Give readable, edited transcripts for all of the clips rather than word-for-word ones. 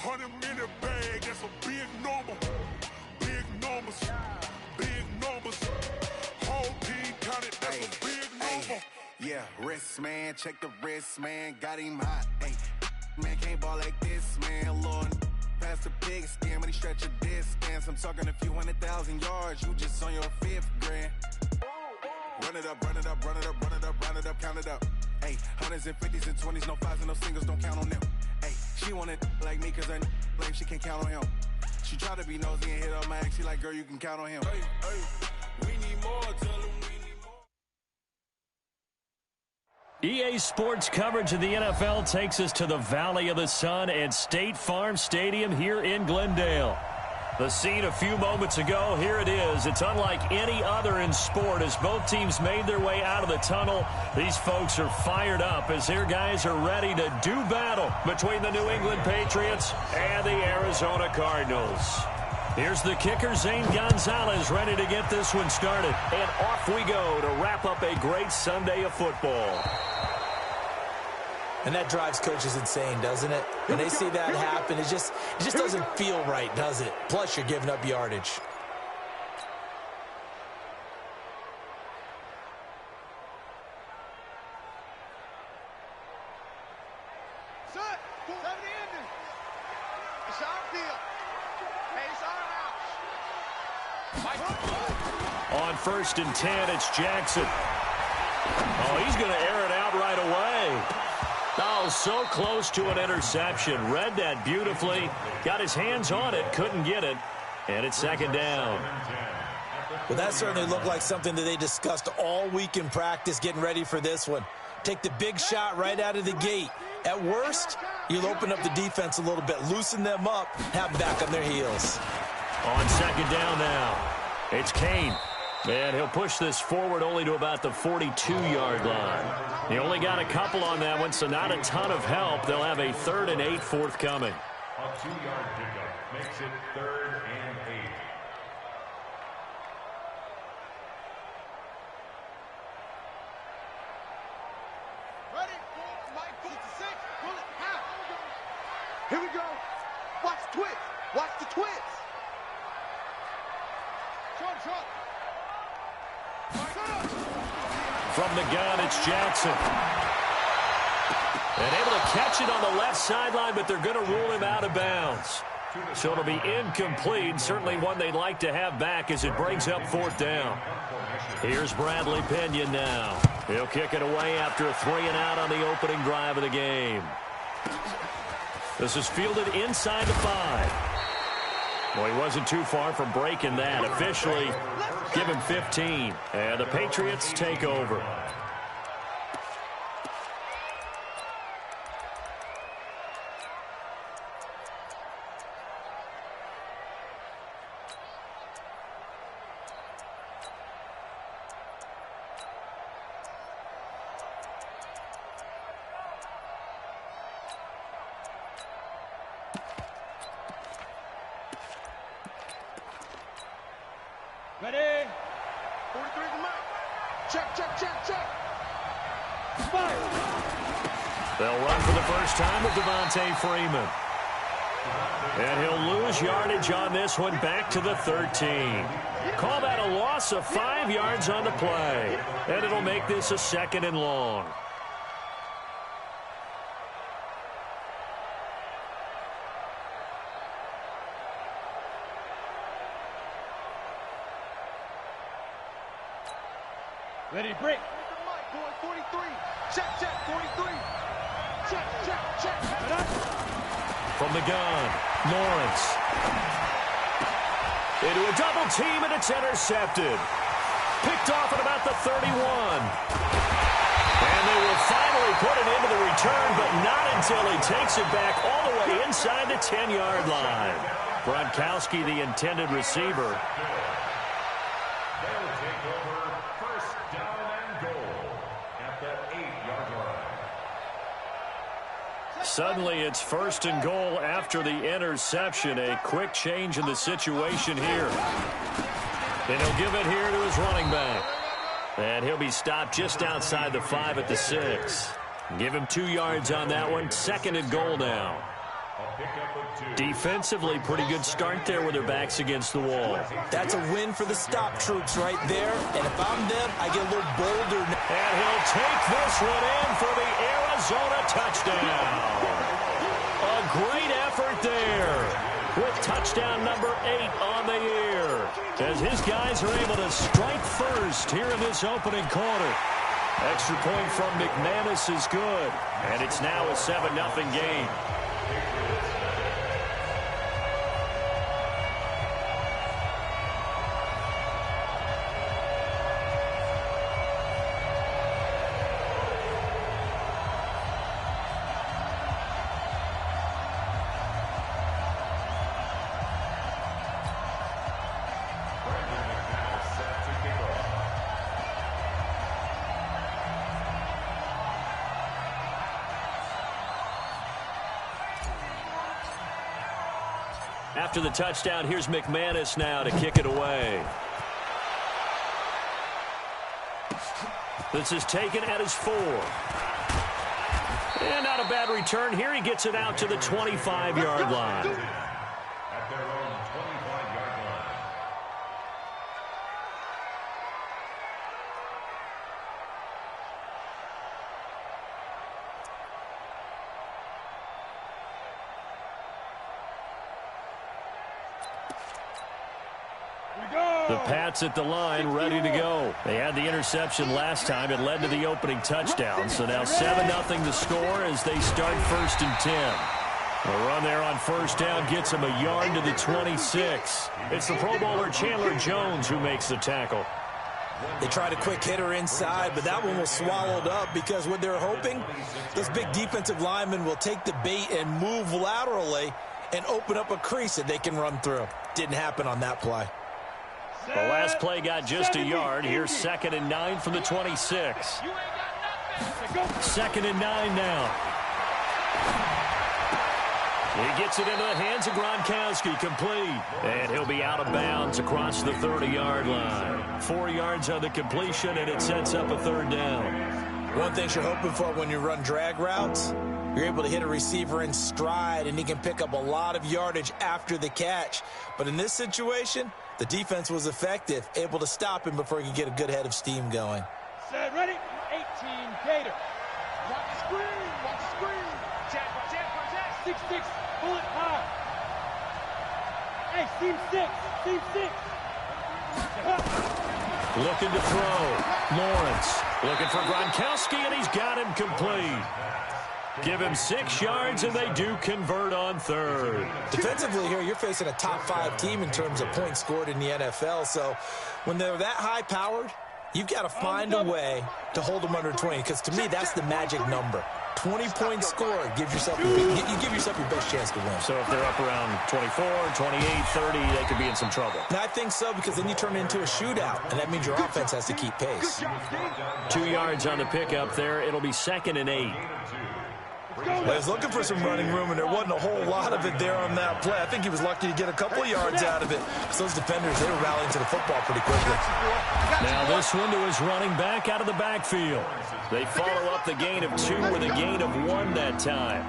100-minute bag, that's a big number. Big numbers, big numbers. Whole team counted, that's a big number. Yeah, wrist man, check the wrist man, got him hot. Hey, man can't ball like this, man. Lord, past the big skin, when he stretch a distance. I'm talking a few 100,000 yards, you just on your 5th grand. Run it up, run it up, run it up, run it up, run it up, count it up. Hey, hundreds and 50s and 20s, no 5s and no singles, don't count on them. Hey, she want it like me, cause her like she can't count on him. She try to be nosy and hit up my ex, she like, girl, you can count on him. Hey, hey, we need more, tell him we need more. EA Sports coverage of the NFL takes us to the Valley of the Sun at State Farm Stadium here in Glendale. The scene a few moments ago, here it is. It's unlike any other in sport as both teams made their way out of the tunnel. These folks are fired up as their guys are ready to do battle between the New England Patriots and the Arizona Cardinals. Here's the kicker, Zane Gonzalez, ready to get this one started. And off we go to wrap up a great Sunday of football. And that drives coaches insane, doesn't it? When they see that happen, it just doesn't feel right, does it? Plus, you're giving up yardage. Set. 70 ending. It's our field. Hey, it's our house. On 1st and 10, it's Jackson. Oh, he's going to air it out right away. Oh, so close to an interception. Read that beautifully. Got his hands on it. Couldn't get it. And it's 2nd down. Well, that certainly looked like something that they discussed all week in practice getting ready for this one. Take the big shot right out of the gate. At worst, you'll open up the defense a little bit, loosen them up, have them back on their heels. On 2nd down now, it's Kane. And he'll push this forward only to about the 42-yard line. He only got a couple on that one, so not a ton of help. They'll have a 3rd and 8 forthcoming. A 2-yard pickup makes it 3rd and 8. Ready? Mike, pull it to 6. Pull it. Half. Here we go. Watch the twist. Watch the twist. Sean. From the gun, it's Jackson. And able to catch it on the left sideline, but they're going to rule him out of bounds. So it'll be incomplete, certainly one they'd like to have back as it brings up 4th down. Here's Bradley Pinion now. He'll kick it away after a 3-and-out on the opening drive of the game. This is fielded inside the 5. Well, he wasn't too far from breaking that. Officially, give him 15. And the Patriots take over. Ready? 43 to Mike. Check. Fire. They'll run for the first time with Devontae Freeman. And he'll lose yardage on this one back to the 13. Call that a loss of 5 yards on the play. And it'll make this a 2nd and long. Ready, break. Mike, going 43. Check, 43. Check. From the gun, Lawrence. Into a double team, and it's intercepted. Picked off at about the 31. And they will finally put it into the return, but not until he takes it back all the way inside the 10-yard line. Gronkowski, the intended receiver. They'll take over 1st down and goal at the 8-yard line. Suddenly it's 1st and goal after the interception. A quick change in the situation here. And he'll give it here to his running back. And he'll be stopped just outside the 5 at the 6. Give him 2 yards on that one. 2nd and goal now. Defensively, pretty good start there with their backs against the wall. That's a win for the stop troops right there. And if I'm them, I get a little bolder. And he'll take this one in for the Arizona touchdown. A great effort there with touchdown number 8 on the year, as his guys are able to strike first here in this opening quarter. Extra point from McManus is good, and it's now a 7-0 game. After the touchdown, here's McManus now to kick it away. This is taken at his 4. And not a bad return here. He gets it out to the 25-yard line. At their own 25-yard line. The Pats at the line, ready to go. They had the interception last time. It led to the opening touchdown. So now 7-0 the score as they start 1st and 10. A run there on first down gets him a yard to the 26. It's the Pro Bowler Chandler Jones who makes the tackle. They tried a quick hitter inside, but that one was swallowed up because what they're hoping, those big defensive linemen will take the bait and move laterally and open up a crease that they can run through. Didn't happen on that play. The last play got just a yard. Here's 2nd and 9 from the 26. 2nd and 9 now. He gets it into the hands of Gronkowski, complete. And he'll be out of bounds across the 30-yard line. 4 yards on the completion, and it sets up a 3rd down. One thing you're hoping for when you run drag routes, you're able to hit a receiver in stride, and he can pick up a lot of yardage after the catch. But in this situation, the defense was effective, able to stop him before he could get a good head of steam going. Set, ready, 18, Gator. Watch the screen, watch the screen. Jack, 6-6, bullet high. Hey, seam 6. Looking to throw. Lawrence looking for Gronkowski, and he's got him complete. Give him 6 yards, and they do convert on 3rd. Defensively here, you're facing a top 5 team in terms of points scored in the NFL. So when they're that high-powered, you've got to find a way to hold them under 20, because to me, that's the magic number. 20 points scored, you give yourself your best chance to win. So if they're up around 24, 28, 30, they could be in some trouble. And I think so, because then you turn it into a shootout, and that means your offense has to keep pace. 2 yards on the pickup there. It'll be 2nd and 8. Well, he was looking for some running room, and there wasn't a whole lot of it there on that play. I think he was lucky to get a couple of yards out of it, because those defenders, they were rallying to the football pretty quickly. Now this one to his running back out of the backfield. They follow up the gain of 2 with a gain of 1 that time.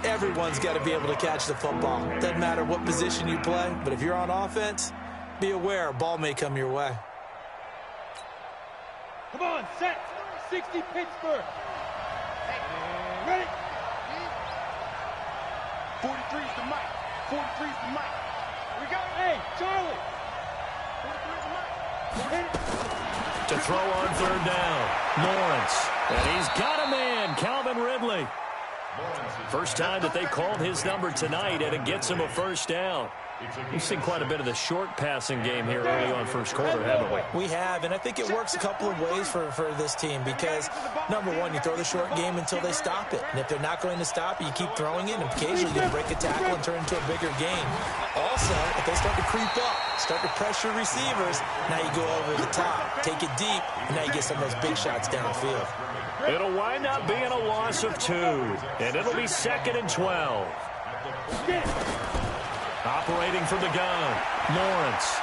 Everyone's got to be able to catch the football. Doesn't matter what position you play, but if you're on offense, be aware a ball may come your way. Come on, set, 60 Pittsburgh. Ready? 43's the mic. 43's the mic. Here we go. Hey, Charlie. 43's the mic. To throw on 3rd down. Lawrence. And he's got a man, Calvin Ridley. First time that they called his number tonight, and it gets him a 1st down. We've seen quite a bit of the short passing game here early on first quarter, haven't we? We have, and I think it works a couple of ways for this team because, number one, you throw the short game until they stop it. And if they're not going to stop it, you keep throwing it, and occasionally you break a tackle and turn into a bigger game. Also, if they start to creep up, start to pressure receivers, now you go over the top, take it deep, and now you get some of those big shots downfield. It'll wind up being a loss of 2, and it'll be 2nd and 12. Operating from the gun, Lawrence.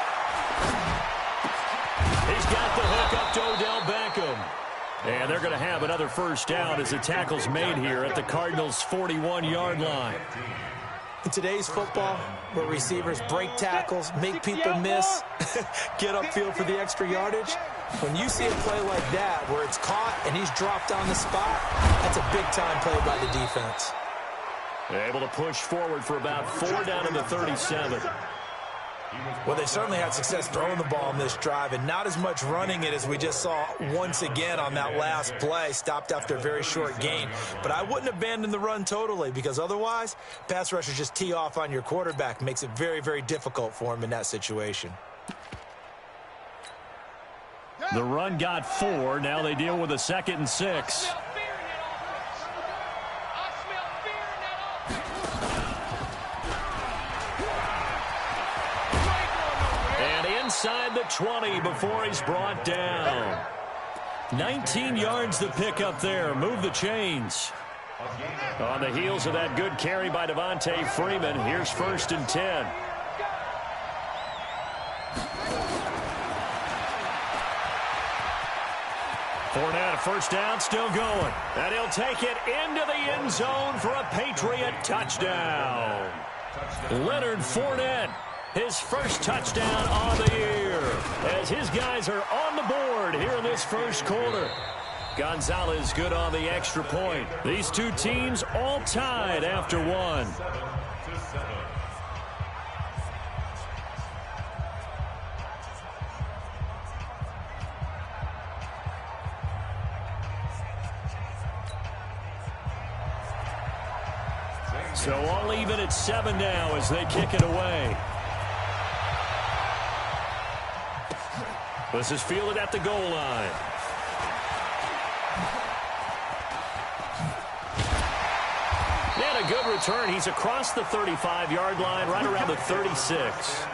He's got the hook up to Odell Beckham. And they're going to have another 1st down as the tackle's made here at the Cardinals' 41-yard line. In today's football, where receivers break tackles, make people miss, get upfield for the extra yardage, when you see a play like that where it's caught and he's dropped on the spot, that's a big-time play by the defense. Able to push forward for about 4 down to the 37. Well, they certainly had success throwing the ball on this drive and not as much running it as we just saw once again on that last play, stopped after a very short gain. But I wouldn't abandon the run totally because otherwise, pass rushers just tee off on your quarterback. Makes it very, very difficult for him in that situation. The run got 4. Now they deal with a 2nd and 6. Inside the 20 before he's brought down. 19 yards to pick up there. Move the chains. On the heels of that good carry by Devontae Freeman, here's 1st and 10. Fournette, first down, still going. And he'll take it into the end zone for a Patriot touchdown. Leonard Fournette. His first touchdown on the year as his guys are on the board here in this first quarter. Gonzalez good on the extra point. These two teams all tied after one. So all even at 7 now as they kick it away. This is fielded at the goal line. And a good return. He's across the 35-yard line, right around the 36.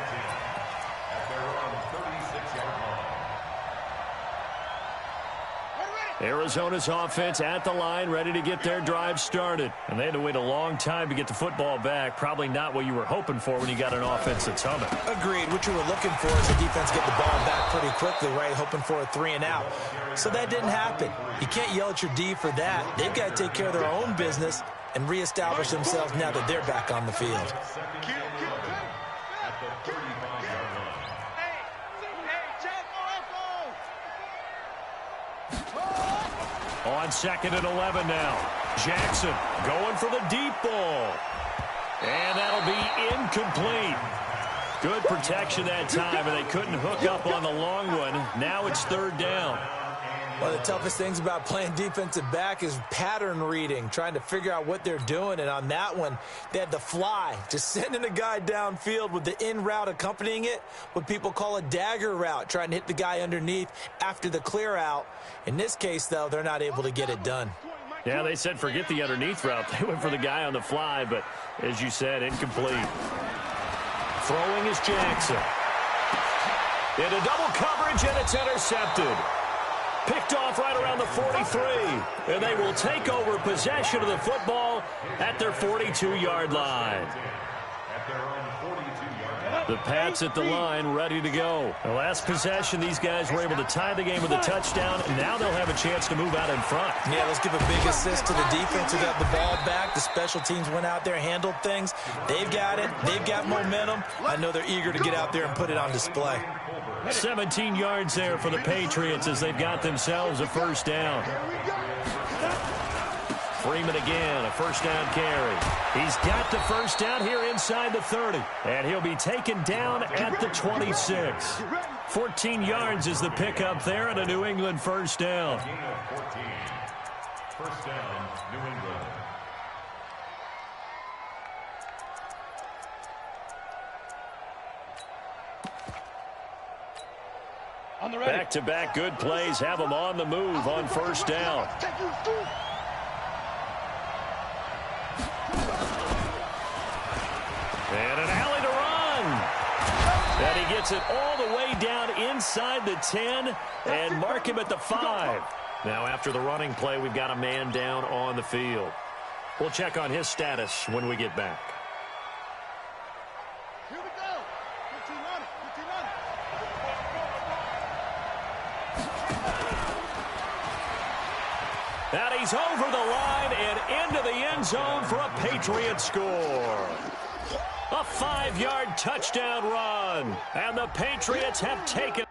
Arizona's offense at the line, ready to get their drive started. And they had to wait a long time to get the football back. Probably not what you were hoping for when you got an offense that's humming. Agreed. What you were looking for is the defense get the ball back pretty quickly, right? Hoping for a 3 and out. So that didn't happen. You can't yell at your D for that. They've got to take care of their own business and reestablish themselves now that they're back on the field. On 2nd and 11 now. Jackson going for the deep ball. And that'll be incomplete. Good protection that time, and they couldn't hook up on the long one. Now it's 3rd down. One of the toughest things about playing defensive back is pattern reading, trying to figure out what they're doing. And on that one, they had the fly, just sending a guy downfield with the in route accompanying it, what people call a dagger route, trying to hit the guy underneath after the clear out. In this case, though, they're not able to get it done. Yeah, they said forget the underneath route. They went for the guy on the fly, but as you said, incomplete. Throwing is Jackson. Into double coverage, and it's intercepted. Picked off right around the 43, and they will take over possession of the football at their 42-yard line. The Pats at the line, ready to go. The last possession, these guys were able to tie the game with a touchdown, and now they'll have a chance to move out in front. Yeah, let's give a big assist to the defense who got the ball back. The special teams went out there, handled things. They've got it. They've got momentum. I know they're eager to get out there and put it on display. 17 yards there for the Patriots as they've got themselves a first down. Freeman again, a first down carry. He's got the first down here inside the 30. And he'll be taken down at the 26. 14 yards is the pickup there and a New England first down. First down, New England. Back-to-back good plays have them on the move on first down. And an alley to run. And he gets it all the way down inside the 10 and mark him at the 5. Now after the running play, we've got a man down on the field. We'll check on his status when we get back. Here we go. 15 on it. 15 on it. And he's over the line and into the end zone for a Patriot score. A 5-yard touchdown run. And the Patriots have taken.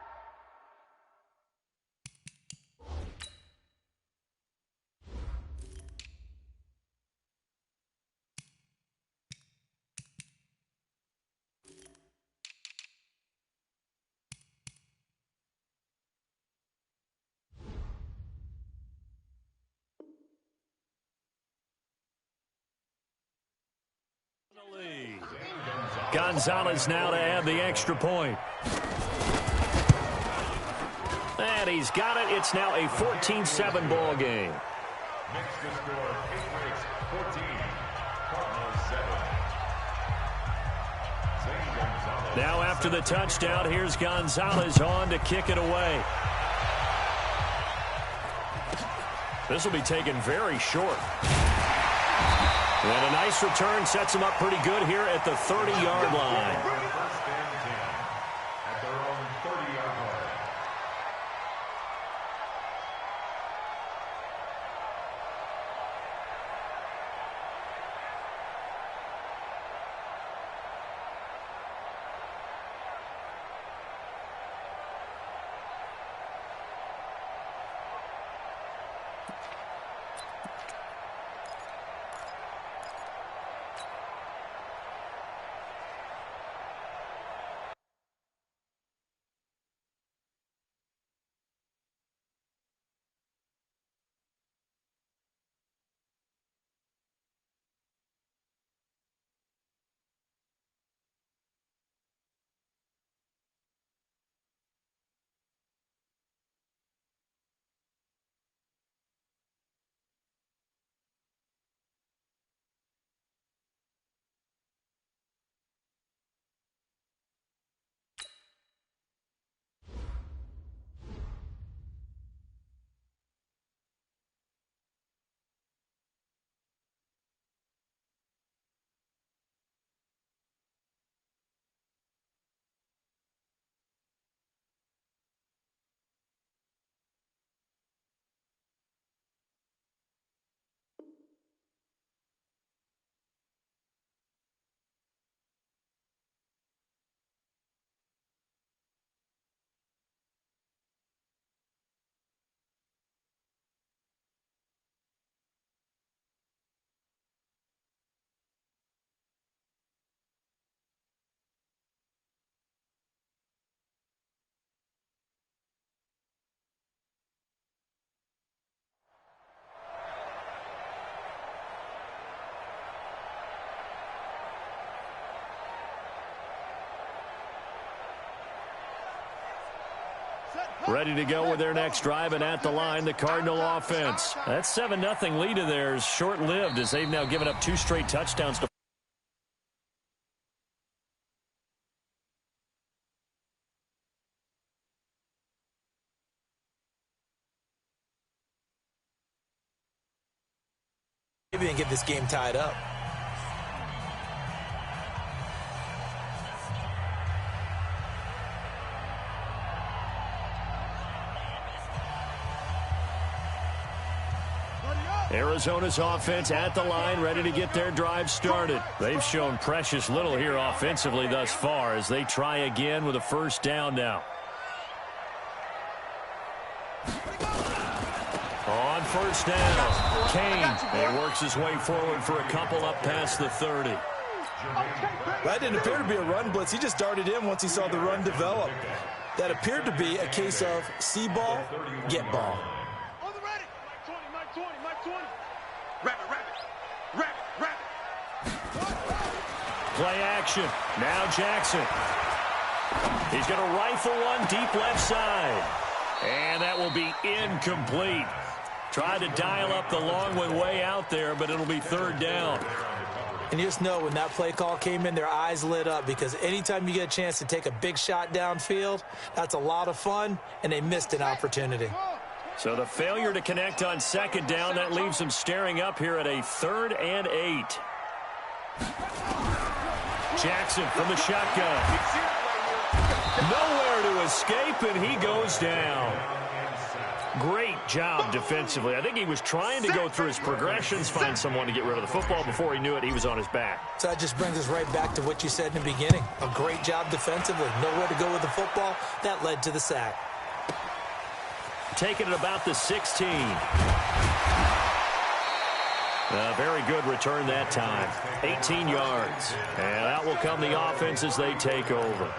Gonzalez now to add the extra point. And he's got it. It's now a 14-7 ball game. Next to score, Patriots 14, Cardinals 7. Now after the touchdown, here's Gonzalez on to kick it away. This will be taken very short. And a nice return sets him up pretty good here at the 30-yard line. First and 10 at their own 30-yard line. Ready to go with their next drive, and at the line, the Cardinal offense. That 7-0 lead of theirs short-lived as they've now given up 2 straight touchdowns to maybe and get this game tied up. Arizona's offense at the line, ready to get their drive started. They've shown precious little here offensively thus far as they try again with a first down now. On first down, Kane. He works his way forward for a couple up past the 30. That didn't appear to be a run blitz. He just darted in once he saw the run develop. That appeared to be a case of see ball, get ball. Play action. Now Jackson. He's going to rifle one deep left side. And that will be incomplete. Tried to dial up the long one way out there, but it'll be third down. And you just know when that play call came in, their eyes lit up because anytime you get a chance to take a big shot downfield, that's a lot of fun, and they missed an opportunity. So the failure to connect on second down, that leaves them staring up here at a 3rd and 8. Jackson from the shotgun. Nowhere to escape, and he goes down. Great job defensively. I think he was trying to go through his progressions, find someone to get rid of the football. Before he knew it, he was on his back. So that just brings us right back to what you said in the beginning. A great job defensively. Nowhere to go with the football. That led to the sack. Taking it about the 16. A very good return that time. 18 yards. And out will come the offense as they take over.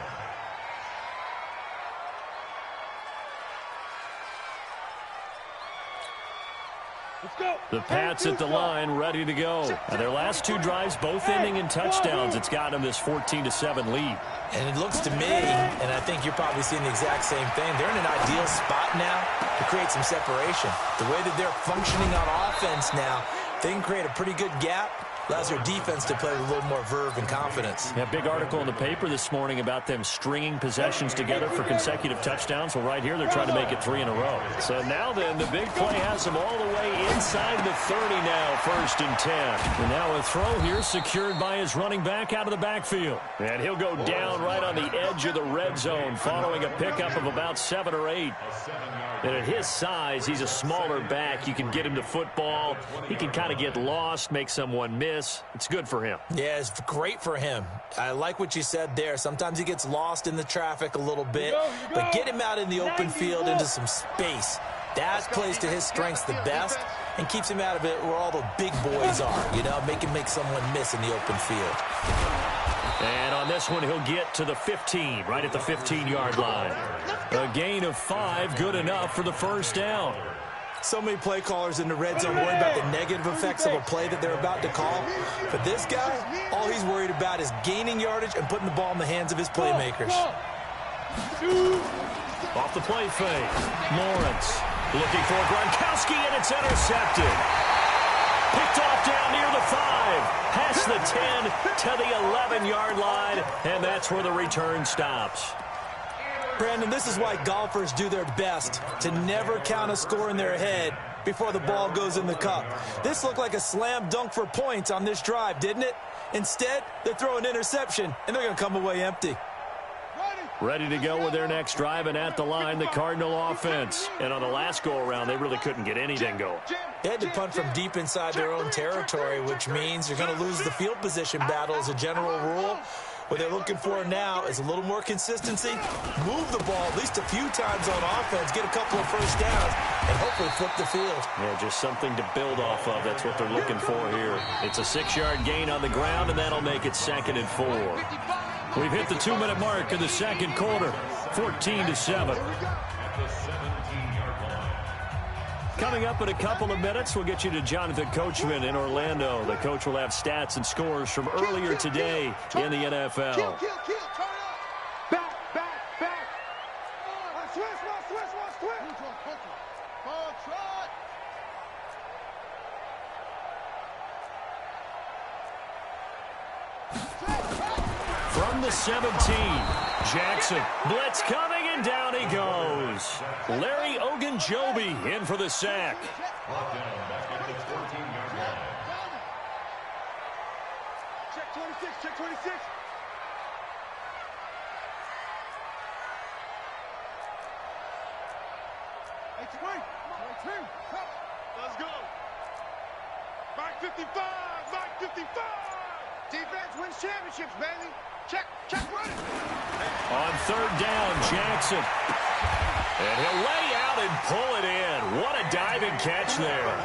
The Pats at the line, ready to go. And their last two drives, both ending in touchdowns. It's got them this 14-7 lead. And it looks to me, and I think you're probably seeing the exact same thing, they're in an ideal spot now to create some separation. The way that they're functioning on offense now, they can create a pretty good gap. Allows their defense to play with a little more verve and confidence. Yeah, big article in the paper this morning about them stringing possessions together for consecutive touchdowns. Well, right here, they're trying to make it 3 in a row. So now then, the big play has them all the way inside the 30 now, 1st and 10. And now a throw here secured by his running back out of the backfield. And he'll go down right on the edge of the red zone following a pickup of about 7 or 8. And at his size, he's a smaller back. You can get him to football. He can kind of get lost, make someone miss. It's good for him. Yeah, it's great for him. I like what you said there. Sometimes he gets lost in the traffic a little bit, but get him out in the open field into some space. That plays to his strengths the best and keeps him out of it where all the big boys are, you know, make someone miss in the open field. And on this one, he'll get to the 15, right at the 15-yard line. A gain of 5, good enough for the first down. So many play callers in the red zone worry about the negative effects of a play that they're about to call. But this guy, all he's worried about is gaining yardage and putting the ball in the hands of his playmakers. Off the play fake. Lawrence looking for Gronkowski, and it's intercepted. Picked off down near the 5. Past the 10 to the 11-yard line, and that's where the return stops. Brandon, this is why golfers do their best to never count a score in their head before the ball goes in the cup. This looked like a slam dunk for points on this drive, didn't it? Instead, they throw an interception, and they're going to come away empty. Ready to go with their next drive, and at the line, the Cardinal offense. And on the last go-around, they really couldn't get anything going. They had to punt from deep inside their own territory, which means you're going to lose the field position battle as a general rule. What they're looking for now is a little more consistency, move the ball at least a few times on offense, get a couple of first downs, and hopefully flip the field. Yeah, just something to build off of. That's what they're looking for here. It's a 6-yard gain on the ground, and that'll make it 2nd and 4. We've hit the 2-minute mark in the second quarter, 14-7. Coming up in a couple of minutes, we'll get you to Jonathan Coachman in Orlando. The coach will have stats and scores from earlier today in the NFL. Kill, turn up. Back. Switch. Trot. From the 17, Jackson. Blitz coming, and down he goes. Larry Ogunjobi in for the sack. Check 26. Let's go. Back 55. Defense wins championships, baby. Check, run it. On 3rd down, Jackson. And he'll lay out and pull it in. What a diving catch there.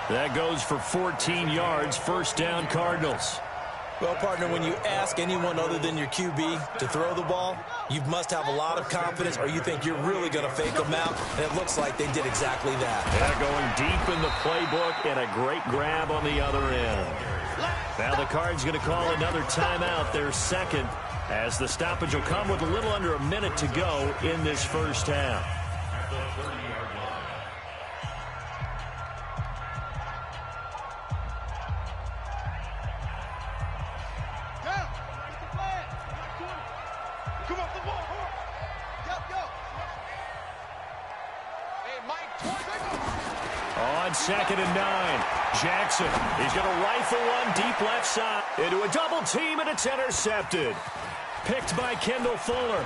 That goes for 14 yards, 1st down, Cardinals. Well, partner, when you ask anyone other than your QB to throw the ball, you must have a lot of confidence, or you think you're really going to fake them out, and it looks like they did exactly that. Yeah, going deep in the playbook, and a great grab on the other end. Now the Cards going to call another timeout, their 2nd, as the stoppage will come with a little under a minute to go in this first half. Come off the ball. Go. Hey, Mike, On 2nd and 9, Jackson. He's going to rifle one deep left side into a double team, and it's intercepted. Picked by Kendall Fuller.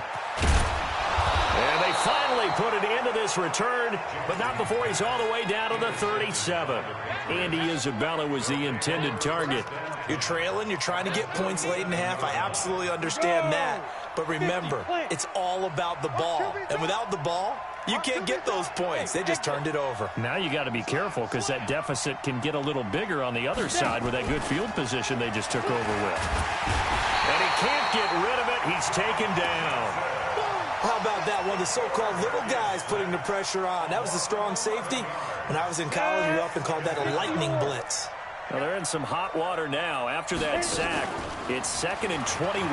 And they finally put it into this return, but not before he's all the way down to the 37. Andy Isabella was the intended target. You're trailing, you're trying to get points late in half. I absolutely understand that. But remember, it's all about the ball. And without the ball, you can't get those points. They just turned it over. Now you got to be careful because that deficit can get a little bigger on the other side with that good field position they just took over with. And he can't get rid of it. He's taken down. How about that? One of the so-called little guys putting the pressure on. That was the strong safety. When I was in college, we often called that a lightning blitz. Well, they're in some hot water now after that sack. It's 2nd and 21.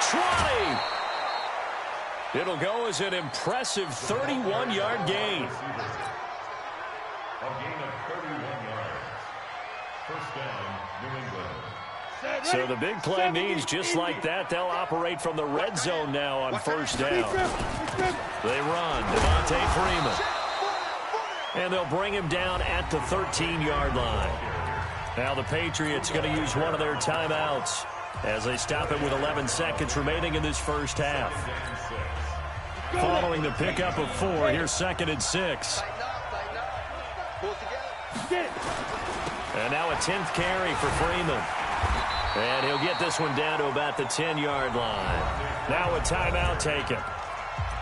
Trotty! It'll go as an impressive 31-yard gain. A gain of 31 yards. First down, New England. So the big play means just like that, they'll operate from the red zone now on first down. They run. Devontae Freeman. And they'll bring him down at the 13-yard line. Now the Patriots going to use one of their timeouts as they stop it with 11 seconds remaining in this first half. Following the pickup of 4, here's 2nd and 6. And now a 10th carry for Freeman. And he'll get this one down to about the 10-yard line. Now a timeout taken.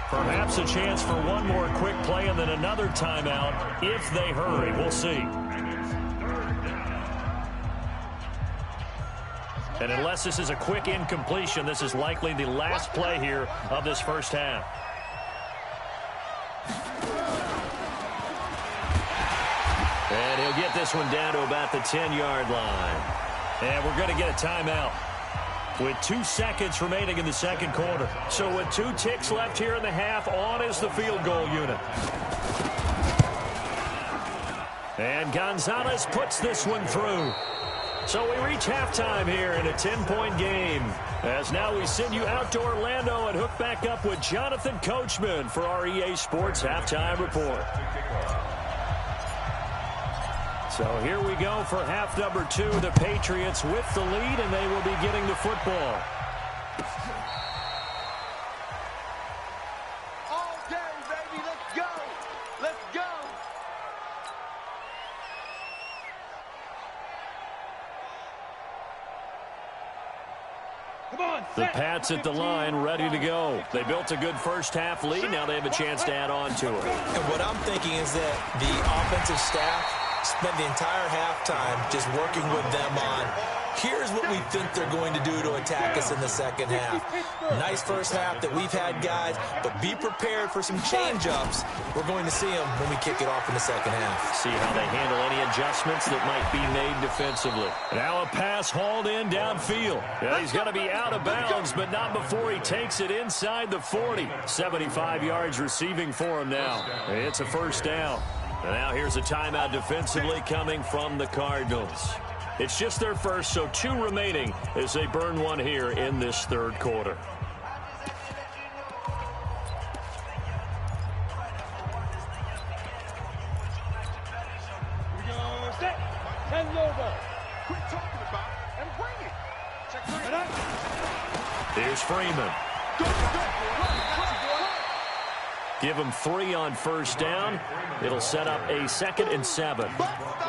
Perhaps a chance for one more quick play and then another timeout if they hurry. We'll see. And unless this is a quick incompletion, this is likely the last play here of this first half. And he'll get this one down to about the 10-yard line. And we're going to get a timeout with 2 seconds remaining in the second quarter. So with 2 ticks left here in the half, on is the field goal unit. And Gonzalez puts this one through. So we reach halftime here in a 10-point game. As now we send you out to Orlando and hook back up with Jonathan Coachman for our EA Sports Halftime Report. So here we go for half number 2. The Patriots with the lead, and they will be getting the football. All day, baby. Let's go. Let's go. Come on, The set. Pats at the line, ready to go. They built a good first half lead. Now they have a chance to add on to it. And what I'm thinking is that the offensive staff spent the entire halftime just working with them on, here's what we think they're going to do to attack us in the second half. Nice first half that we've had, guys, but be prepared for some change-ups. We're going to see them when we kick it off in the second half. See how they handle any adjustments that might be made defensively. Now a pass hauled in downfield. Yeah, he's going to be out of bounds, but not before he takes it inside the 40. 75 yards receiving for him now. It's a first down. And now here's a timeout defensively coming from the Cardinals. It's just their first, so 2 remaining as they burn one here in this third quarter. Here we go, set. 10 over. Quit talking about it and bring it. Check Set up. Here's Freeman. Go, go. Give him 3 on first down. It'll set up a 2nd and 7.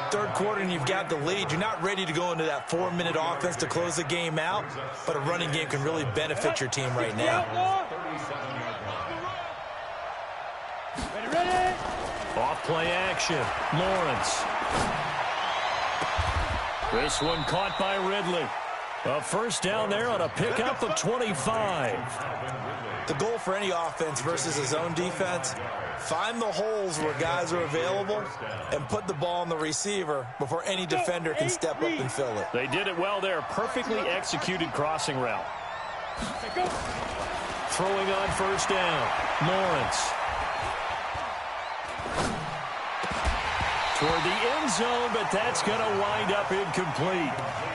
Third quarter and you've got the lead. You're not ready to go into that 4-minute offense to close the game out, but a running game can really benefit your team right now. Ready, ready. Off play action. Lawrence. This one caught by Ridley. A first down there on a pickup of 25. The goal for any offense versus a zone defense, find the holes where guys are available and put the ball on the receiver before any defender can step up and fill it. They did it well there. Perfectly executed crossing route. Throwing on first down. Lawrence. Toward the end zone, but that's going to wind up incomplete.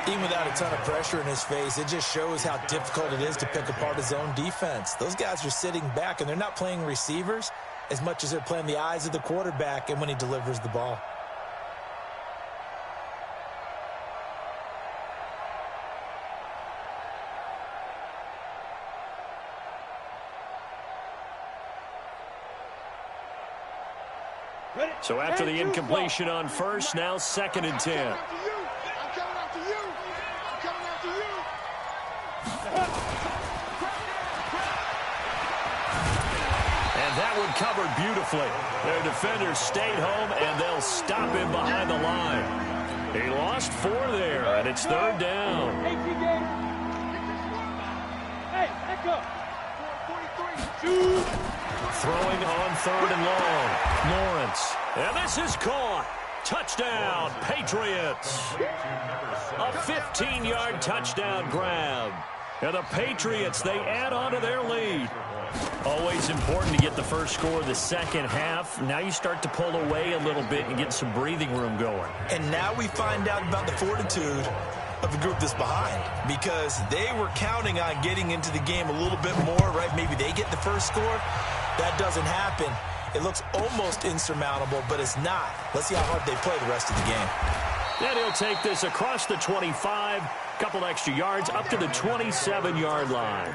Even without a ton of pressure in his face, it just shows how difficult it is to pick apart his own defense. Those guys are sitting back, and they're not playing receivers as much as they're playing the eyes of the quarterback and when he delivers the ball. So after the incompletion on first, now 2nd and 10. I'm coming after you. I'm coming after you. And that one covered beautifully. Their defenders stayed home, and they'll stop him behind the line. He lost 4 there, and it's 3rd down. Hey, back up. 43. Throwing on 3rd and long. Lawrence. And this is caught. Touchdown, Patriots. A 15-yard touchdown grab. And the Patriots, they add on to their lead. Always important to get the first score of the second half. Now you start to pull away a little bit and get some breathing room going. And now we find out about the fortitude of the group that's behind, because they were counting on getting into the game a little bit more, right? Maybe they get the first score. That doesn't happen. It looks almost insurmountable, but it's not. Let's see how hard they play the rest of the game. And he'll take this across the 25, couple extra yards, up to the 27-yard line.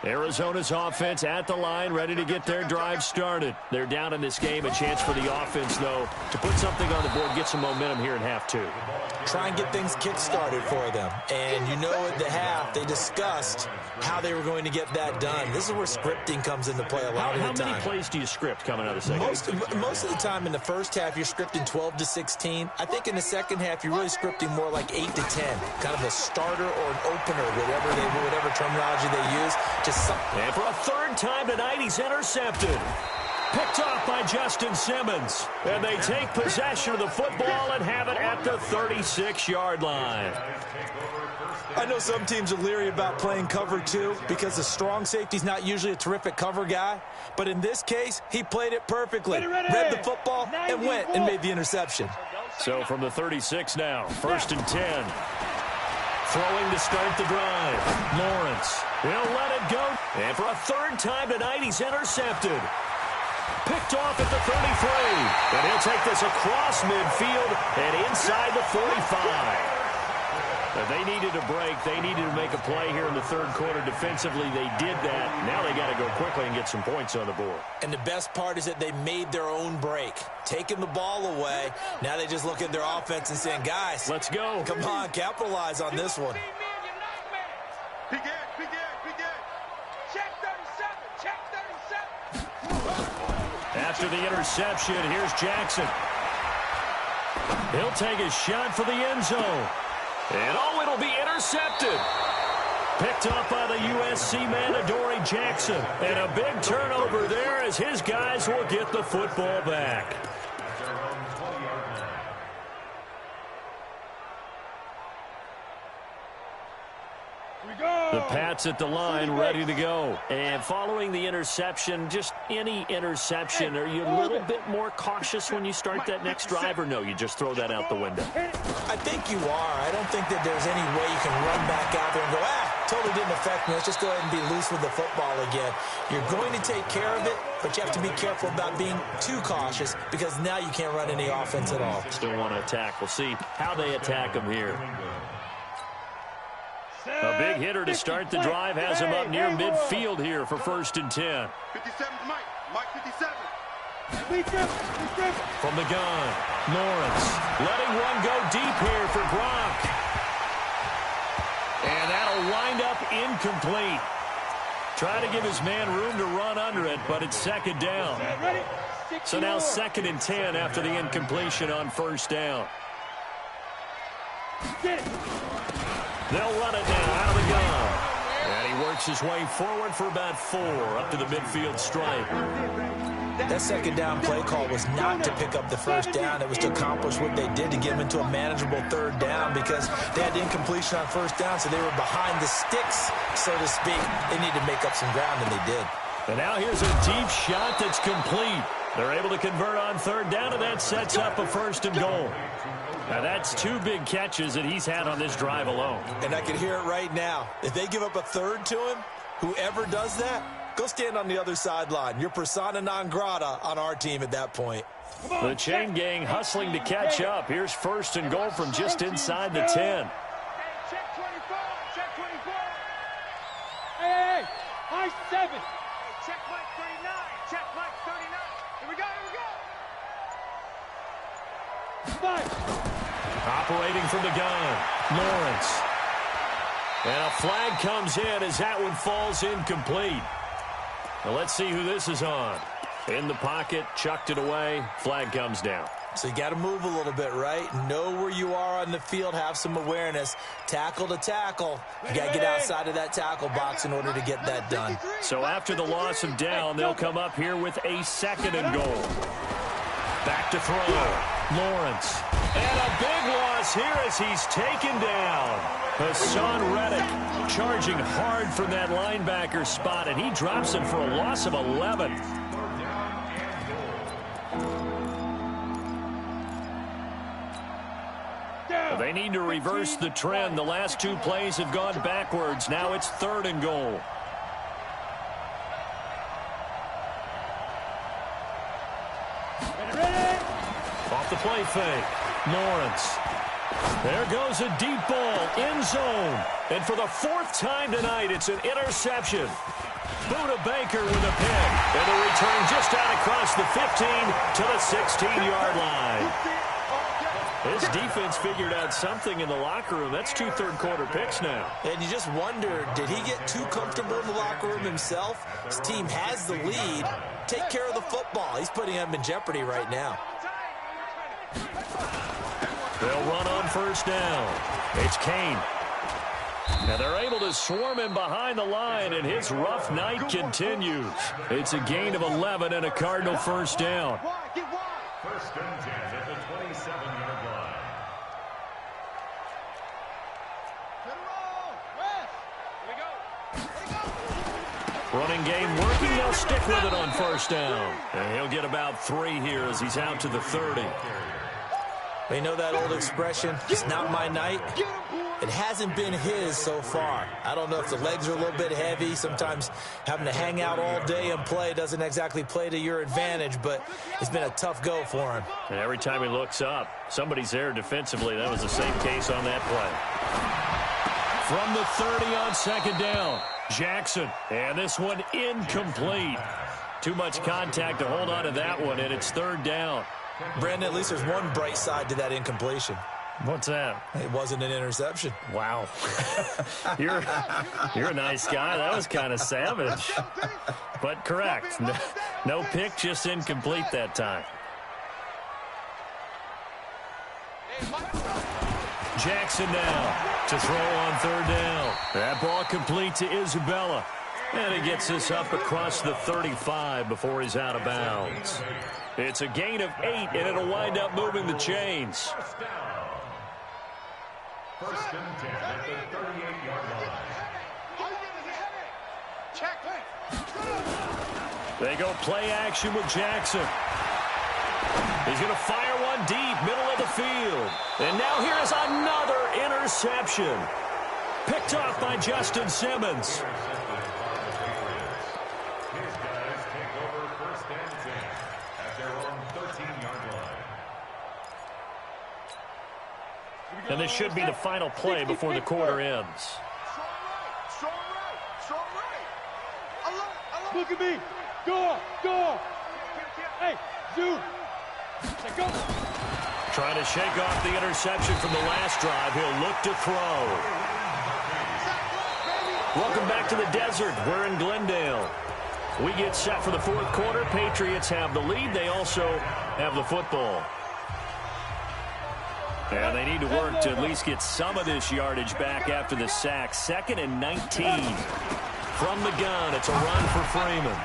Arizona's offense at the line, ready to get their drive started. They're down in this game. A chance for the offense, though, to put something on the board, get some momentum here in half 2. Try and get things kick-started for them. And you know at the half, they discussed how they were going to get that done. This is where scripting comes into play a lot of the time. How many plays do you script coming out of the second? Most of the time in the first half, you're scripting 12 to 16. I think in the second half, you're really scripting more like 8 to 10. Kind of a starter or an opener, whatever terminology they use. And for a 3rd time tonight, he's intercepted. Picked off by Justin Simmons. And they take possession of the football and have it at the 36-yard line. I know some teams are leery about playing cover 2 because the strong safety's not usually a terrific cover guy. But in this case, he played it perfectly. Read the football and went and made the interception. So from the 36 now, 1st and 10. Throwing to start the drive. Lawrence. He'll let it go. And for a 3rd time tonight, he's intercepted. Picked off at the 33. And he'll take this across midfield and inside the 45. They needed a break. They needed to make a play here in the 3rd quarter. Defensively, they did that. Now they got to go quickly and get some points on the board. And the best part is that they made their own break. Taking the ball away. Now they just look at their offense and saying, guys, let's go. Come on, capitalize on this one. Begin. Check 37. After the interception, here's Jackson. He'll take a shot for the end zone. And it'll be intercepted. Picked up by the USC man, Adoree Jackson. And a big turnover there as his guys will get the football back. The Pats at the line, ready to go. And following the interception, just any interception, are you a little bit more cautious when you start that next drive, or no, you just throw that out the window? I think you are. I don't think that there's any way you can run back out there and go, totally didn't affect me. Let's just go ahead and be loose with the football again. You're going to take care of it, but you have to be careful about being too cautious because now you can't run any offense at all. Still want to attack. We'll see how they attack him here. A big hitter to start the drive has him up near midfield here for 1st and 10. 57's Mike 57. From the gun, Lawrence letting one go deep here for Gronk. And that'll wind up incomplete. Try to give his man room to run under it, but it's 2nd down. So now 2nd and 10 after the incompletion on 1st down. They'll run it now out of the gun. And he works his way forward for about 4 up to the midfield stripe. That 2nd down play call was not to pick up the 1st down. It was to accomplish what they did to get them into a manageable 3rd down because they had incompletion on 1st down, so they were behind the sticks, so to speak. They needed to make up some ground, and they did. And now here's a deep shot that's complete. They're able to convert on 3rd down, and that sets up a 1st and goal. Now, that's 2 big catches that he's had on this drive alone. And I can hear it right now. If they give up a 3rd to him, whoever does that, go stand on the other sideline. You're persona non grata on our team at that point. The chain gang hustling to catch up. Here's 1st and goal from just inside the 10. Check 24. Check 24. Hey. High 7. Check Mike 39. Check Mike 39. Here we go. Here we go. 5. Operating from the gun, Lawrence. And a flag comes in as that one falls incomplete. Now let's see who this is on. In the pocket, chucked it away, flag comes down. So you got to move a little bit, right? Know where you are on the field, have some awareness. Tackle to tackle. You got to get outside of that tackle box in order to get that done. So after the loss of down, they'll come up here with a 2nd and goal. Back to throw. Lawrence. And a big loss here as he's taken down. Hassan Reddick charging hard from that linebacker spot, and he drops him for a loss of 11. They need to reverse the trend. The last 2 plays have gone backwards. Now it's 3rd and goal. Off the play fake. Lawrence. There goes a deep ball. End zone. And for the 4th time tonight, it's an interception. Buda Baker with a pick. And the return just out across the 15 to the 16-yard line. This defense figured out something in the locker room. That's 2 third-quarter picks now. And you just wonder, did he get too comfortable in the locker room himself? His team has the lead. Take care of the football. He's putting them in jeopardy right now. They'll run on 1st down. It's Kane. Now they're able to swarm him behind the line, and his rough night continues. It's a gain of 11 and a Cardinal 1st down. 1st and 10 at the 27-yard line. Running game working. They'll stick with it on 1st down. And he'll get about 3 here as he's out to the 30. You know that old expression, it's not my night? It hasn't been his so far. I don't know if the legs are a little bit heavy. Sometimes having to hang out all day and play doesn't exactly play to your advantage, but it's been a tough go for him. And every time he looks up, somebody's there defensively. That was the same case on that play. From the 30 on 2nd down, Jackson. And this one incomplete. Too much contact to hold on to that one, and it's 3rd down. Brandon, at least there's one bright side to that incompletion. What's that? It wasn't an interception. Wow. You're a nice guy. That was kind of savage. But correct. No pick, just incomplete that time. Jackson now to throw on 3rd down. That ball complete to Isabella. And he gets this up across the 35 before he's out of bounds. It's a gain of 8, and it'll wind up moving the chains. 1st and 10 at the 38-yard line. They go play action with Jackson. He's going to fire one deep, middle of the field. And now here is another interception. Picked off by Justin Simmons. His guys take over 1st and 10 at their own 13-yard line. And this should be the final play before the quarter ends. Look at me. Go. Hey, Zoo. Go. Trying to shake off the interception from the last drive. He'll look to throw. Welcome back to the desert. We're in Glendale. We get set for the 4th quarter. Patriots have the lead. They also have the football. And they need to work to at least get some of this yardage back after the sack. 2nd and 19. From the gun, it's a run for Freeman.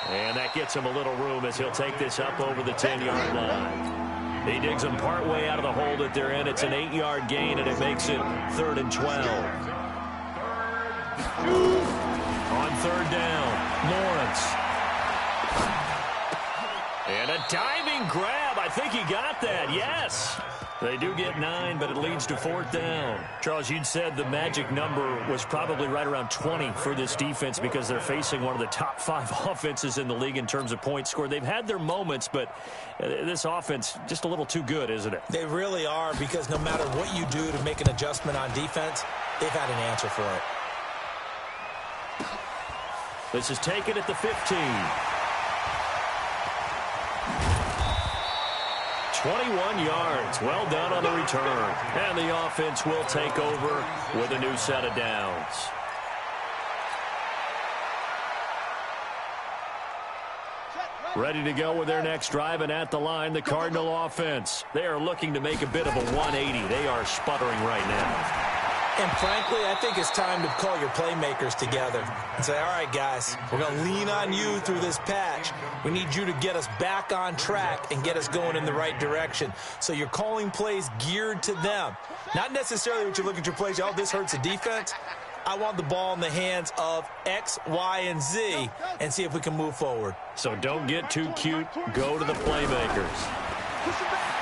And that gets him a little room as he'll take this up over the 10-yard line. He digs them partway out of the hole that they're in. It's an 8-yard gain, and it makes it 3rd and 12. On 3rd down, Lawrence. And a diving grab. I think he got that. Yes. They do get 9, but it leads to 4th down. Charles, you'd said the magic number was probably right around 20 for this defense because they're facing one of the top 5 offenses in the league in terms of points scored. They've had their moments, but this offense just a little too good, isn't it? They really are, because no matter what you do to make an adjustment on defense, they've had an answer for it. This is taken at the 15. 21 yards. Well done on the return. And the offense will take over with a new set of downs. Ready to go with their next drive, and at the line, the Cardinal offense. They are looking to make a bit of a 180. They are sputtering right now. And frankly, I think it's time to call your playmakers together and say, all right, guys, we're going to lean on you through this patch. We need you to get us back on track and get us going in the right direction. So you're calling plays geared to them. Not necessarily what you're looking at your plays, oh, this hurts the defense. I want the ball in the hands of X, Y, and Z and see if we can move forward. So don't get too cute. Go to the playmakers.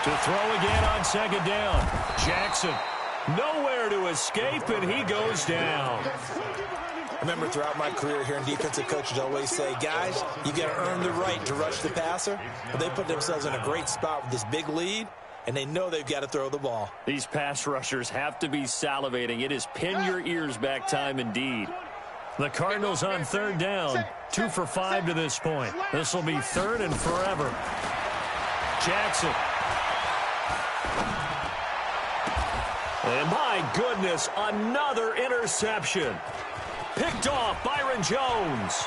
To throw again on second down. Jackson. Nowhere to escape, and he goes down. I remember throughout my career hearing defensive coaches always say, guys, you got to earn the right to rush the passer. But they put themselves in a great spot with this big lead, and they know they've got to throw the ball. These pass rushers have to be salivating. It is pin your ears back time indeed. The Cardinals on third down, 2 for 5 to this point. This will be third and forever. Jackson. And my goodness, another interception. Picked off Byron Jones.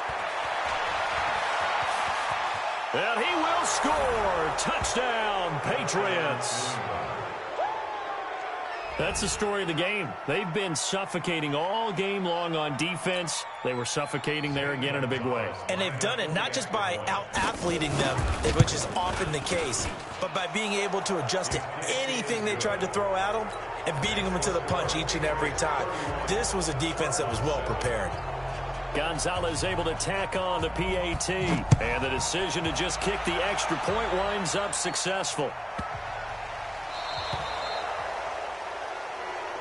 And he will score. Touchdown, Patriots. That's the story of the game. They've been suffocating all game long on defense. They were suffocating there again in a big way. And they've done it not just by out-athleting them, which is often the case, but by being able to adjust to anything they tried to throw at them and beating them into the punch each and every time. This was a defense that was well prepared. Gonzalez able to tack on the PAT. And the decision to just kick the extra point winds up successful.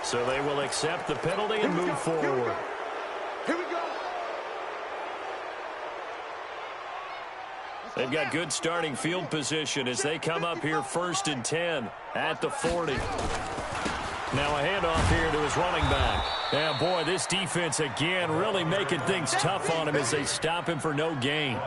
So they will accept the penalty and move forward. Here we go. They've got good starting field position as they come up here 1st and 10 at the 40. Now a handoff here to his running back. Yeah, boy, this defense again really making things tough on him as they stop him for no gain.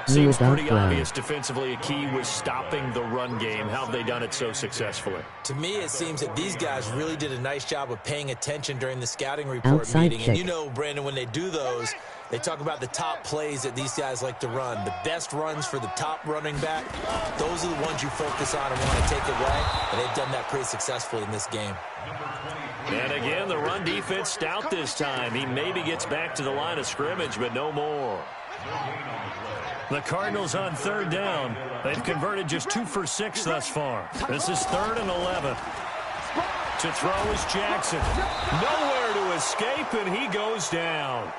Seems pretty obvious defensively. A key was stopping the run game. How have they done it so successfully? To me, it seems that these guys really did a nice job of paying attention during the scouting report meeting. And you know, Brandon, when they do those, they talk about the top plays that these guys like to run. The best runs for the top running back, those are the ones you focus on and want to take away. And they've done that pretty successfully in this game. And again, the run defense stout this time. He maybe gets back to the line of scrimmage, but no more. The Cardinals on third down. They've converted just 2 for 6 thus far. This is 3rd and 11. To throw is Jackson. Nowhere to escape, and he goes down.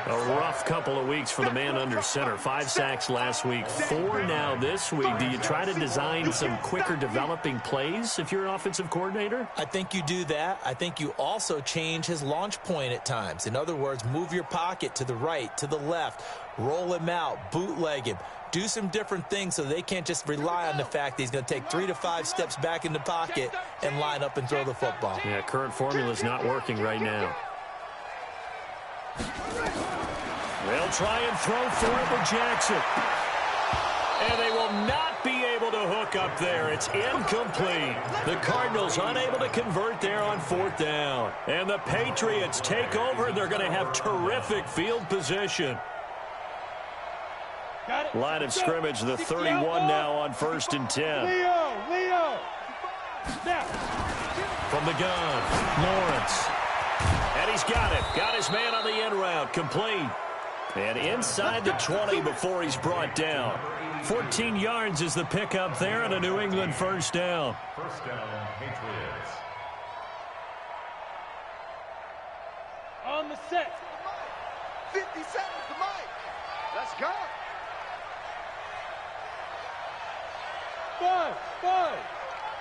A rough couple of weeks for the man under center. 5 sacks last week, 4 now this week. Do you try to design some quicker developing plays if you're an offensive coordinator? I think you do that. I think you also change his launch point at times. In other words, move your pocket to the right, to the left, roll him out, bootleg him. Do some different things so they can't just rely on the fact that he's going to take 3 to 5 steps back in the pocket and line up and throw the football. Yeah, current formula is not working right now. They'll try and throw for it with Jackson. And they will not be able to hook up there. It's incomplete. The Cardinals unable to convert there on 4th down. And the Patriots take over. They're going to have terrific field position. Line of scrimmage, the 31 now on 1st and 10. Leo. From the gun, Lawrence. And he's got it. Got his man on the end route. Complete. And inside the 20 before he's brought down. 14 yards is the pickup there and a New England 1st down. 1st down, Patriots. On the set. 50 seconds to Mike. Let's go. 5.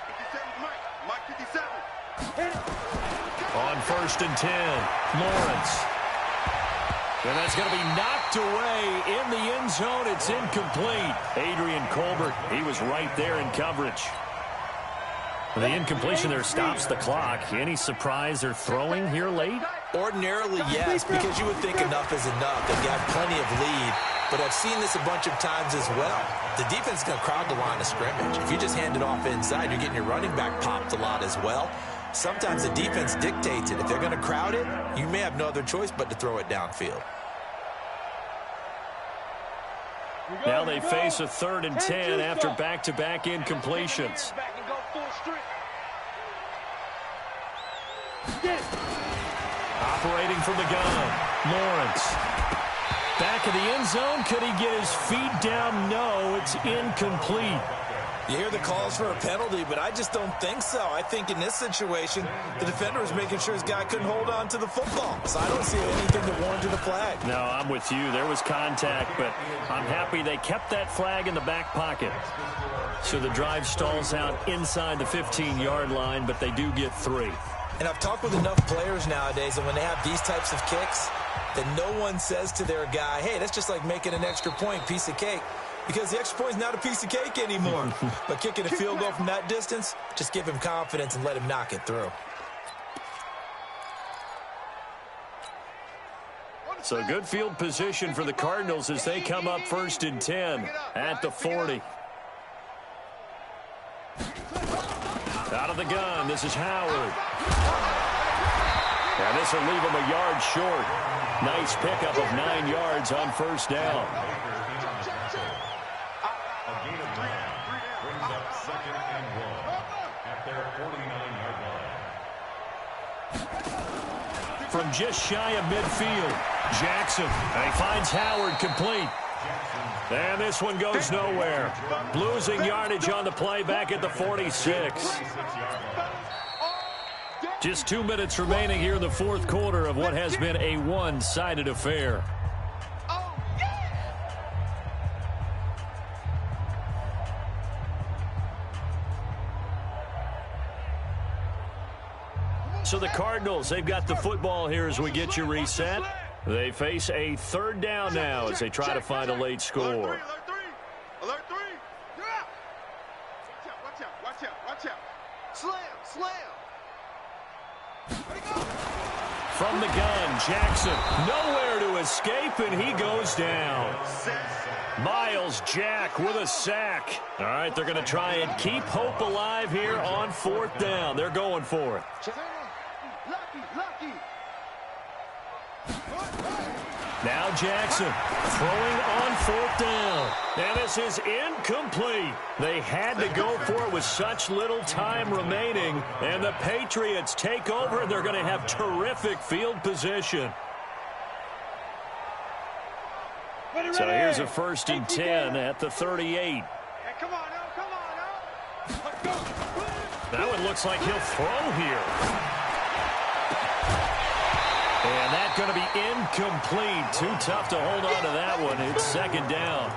57 to Mike. Mike 57. Hit it. On 1st and 10, Lawrence. And that's going to be knocked away in the end zone. It's incomplete. Adrian Colbert, he was right there in coverage. The incompletion there stops the clock. Any surprise they're throwing here late? Ordinarily, yes, because you would think enough is enough. They've got plenty of lead, but I've seen this a bunch of times as well. The defense is going to crowd the line of scrimmage. If you just hand it off inside, you're getting your running back popped a lot as well. Sometimes the defense dictates it. If they're going to crowd it, you may have no other choice but to throw it downfield. Now they face a 3rd and 10 after back-to-back incompletions. Operating from the gun, Lawrence. Back of the end zone, could he get his feet down? No, it's incomplete. You hear the calls for a penalty, but I just don't think so. I think in this situation, the defender was making sure his guy couldn't hold on to the football. So I don't see anything that warranted a flag. No, I'm with you. There was contact, but I'm happy they kept that flag in the back pocket. So the drive stalls out inside the 15-yard line, but they do get 3. And I've talked with enough players nowadays that when they have these types of kicks, that no one says to their guy, hey, that's just like making an extra point, piece of cake. Because the extra point is not a piece of cake anymore. But kicking a field goal from that distance, just give him confidence and let him knock it through. So good field position for the Cardinals as they come up 1st and 10 at the 40. Out of the gun, this is Howard. And this will leave him a yard short. Nice pickup of 9 yards on 1st down. A gain of 9 brings up 2nd and 1 at their 49-yard line. From just shy of midfield, Jackson. And he finds Howard complete. And this one goes nowhere. Losing yardage on the play back at the 46. Just 2 minutes remaining here in the 4th quarter of what has been a one-sided affair. So the Cardinals, they've got the football here as we get you reset. They face a 3rd down now as they try to find a late score. Alert 3. Alert 3. Yeah. Watch out. Watch out. Watch out. Slam. From the gun, Jackson, nowhere to escape, and he goes down. Miles Jack with a sack. All right, they're going to try and keep hope alive here on 4th down. They're going for it. Lucky. Now Jackson throwing on 4th down. And this is incomplete. They had to go for it with such little time remaining. And the Patriots take over, and they're going to have terrific field position. So here's a 1st and 10 at the 38. Come on now. Let's go. That one looks like he'll throw here. And that's going to be incomplete. Too tough to hold on to that one. It's 2nd down.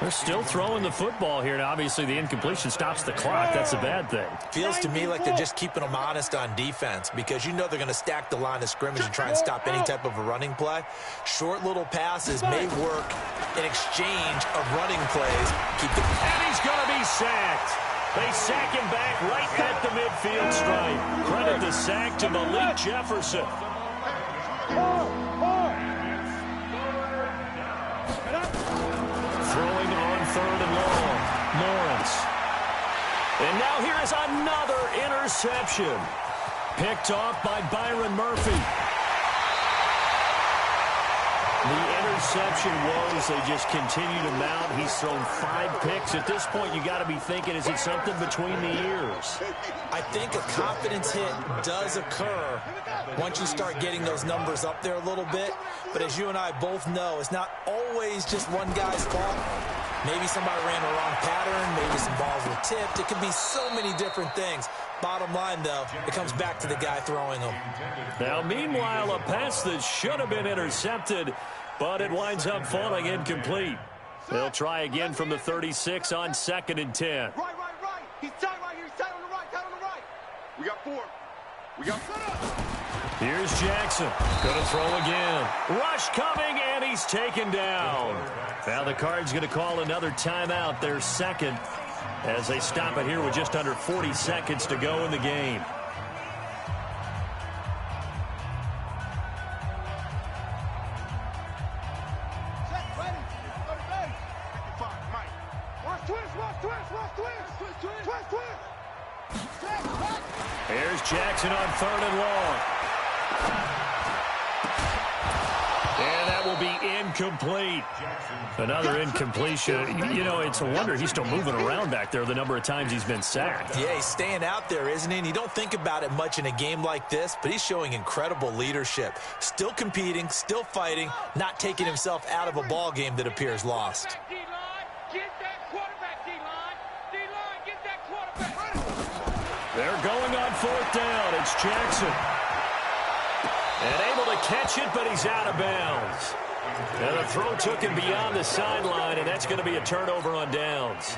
They're still throwing the football here. Now, obviously, the incompletion stops the clock. That's a bad thing. Feels to me like they're just keeping them honest on defense because you know they're going to stack the line of scrimmage and try and stop any type of a running play. Short little passes may work in exchange of running plays. And he's going to be sacked. They sack him back right at the midfield stripe. Credit the sack to Malik Jefferson. Throwing on 3rd and long. Lawrence. And now here is another interception. Picked off by Byron Murphy. The interception was they just continue to mount. He's thrown 5 picks. At this point, you got to be thinking, is it something between the ears? I think a confidence hit does occur once you start getting those numbers up there a little bit. But as you and I both know, it's not always just one guy's fault. Maybe somebody ran a wrong pattern. Maybe some balls were tipped. It could be so many different things. Bottom line, though, it comes back to the guy throwing them. Now, meanwhile, a pass that should have been intercepted, but it winds up falling incomplete. They'll try again from the 36 on 2nd and 10. Right. He's tight right here. He's tight on the right. We got 4. We got 4. Here's Jackson. Going to throw again. Rush coming, and he's taken down. Now the Cards going to call another timeout, their 2nd. as they stop it here with just under 40 seconds to go in the game. Here's Jackson on 3rd and long. And that will be incomplete. Another incompletion. You know, it's a wonder he's still moving around back there the number of times he's been sacked. Yeah, he's staying out there, isn't he? And you don't think about it much in a game like this, but he's showing incredible leadership. Still competing, still fighting, not taking himself out of a ball game that appears lost. They're going on 4th down. It's Jackson. And able to catch it, but he's out of bounds. And the throw took him beyond the sideline, and that's going to be a turnover on downs.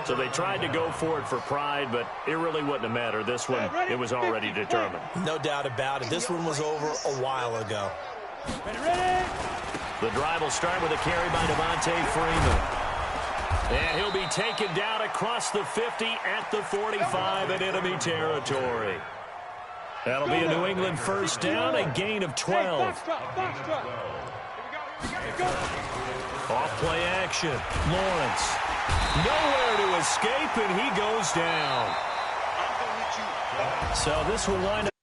So they tried to go for it for pride, but it really wouldn't have mattered. This one, it was already determined. No doubt about it. This one was over a while ago. The drive will start with a carry by Devontae Freeman. And he'll be taken down across the 50 at the 45 in enemy territory. That'll be a New England 1st down, a gain of 12. Off play action. Lawrence. Nowhere to escape, and he goes down. So this will wind up.